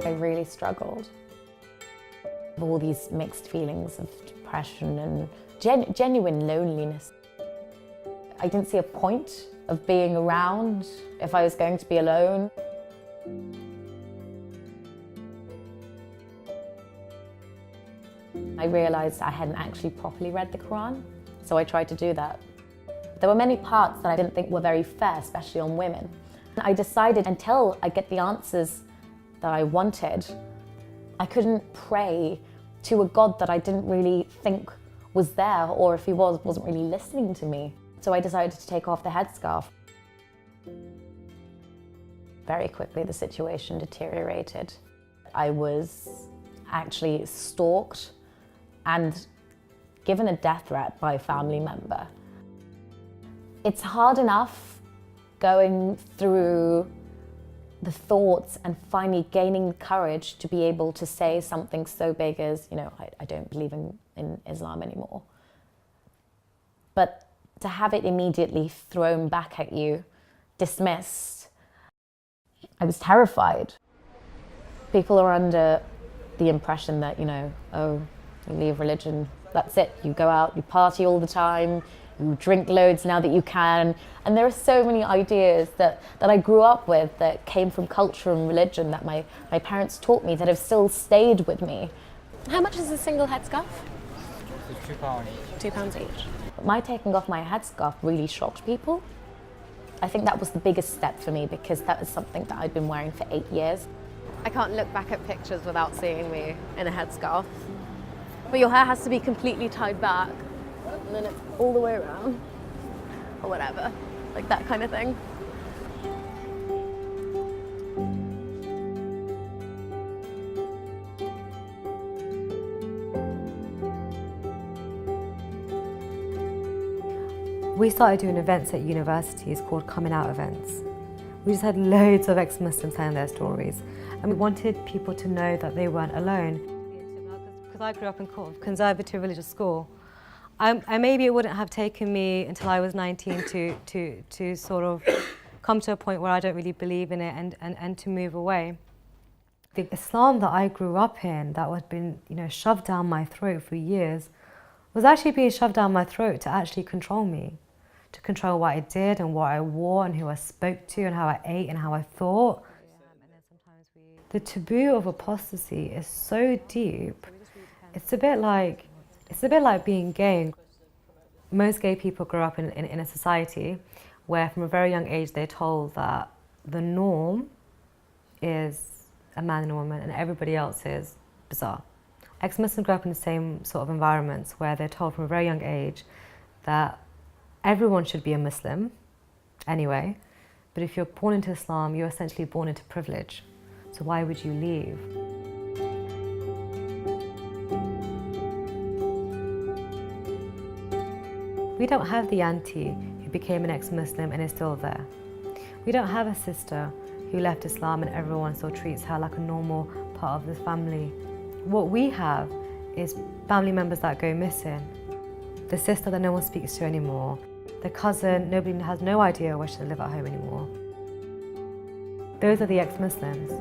I really struggled. All these mixed feelings of depression and genuine loneliness. I didn't see a point of being around if I was going to be alone. I realised I hadn't actually properly read the Quran, so I tried to do that. There were many parts that I didn't think were very fair, especially on women. I decided until I get the answers that I wanted, I couldn't pray to a God that I didn't really think was there, or if he wasn't really listening to me. So I decided to take off the headscarf. Very quickly the situation deteriorated. I was actually stalked and given a death threat by a family member. It's hard enough going through the thoughts and finally gaining the courage to be able to say something so big as, I don't believe in Islam anymore. But to have it immediately thrown back at you, dismissed, I was terrified. People are under the impression that, oh, you leave religion, that's it. You go out, you party all the time, you drink loads now that you can. And there are so many ideas that I grew up with that came from culture and religion that my parents taught me that have still stayed with me. How much is a single headscarf? It's £2 each. £2 each. My taking off my headscarf really shocked people. I think that was the biggest step for me because that was something that I'd been wearing for 8 years. I can't look back at pictures without seeing me in a headscarf. But your hair has to be completely tied back and then it's all the way around, or whatever, like that kind of thing. We started doing events at universities called coming out events. We just had loads of ex-Muslims telling their stories, and we wanted people to know that they weren't alone. Because I grew up in a conservative religious school, maybe it wouldn't have taken me until I was 19 to sort of come to a point where I don't really believe in it and to move away. The Islam that I grew up in, that had been shoved down my throat for years, was actually being shoved down my throat to actually control me, to control what I did and what I wore and who I spoke to and how I ate and how I thought. The taboo of apostasy is so deep. It's a bit like being gay. Most gay people grow up in a society where from a very young age they're told that the norm is a man and a woman and everybody else is bizarre. Ex-Muslims grow up in the same sort of environments where they're told from a very young age that everyone should be a Muslim anyway, but if you're born into Islam, you're essentially born into privilege. So why would you leave? We don't have the auntie who became an ex-Muslim and is still there. We don't have a sister who left Islam and everyone still treats her like a normal part of the family. What we have is family members that go missing. The sister that no one speaks to anymore. The cousin, nobody has no idea where she lives at home anymore. Those are the ex-Muslims.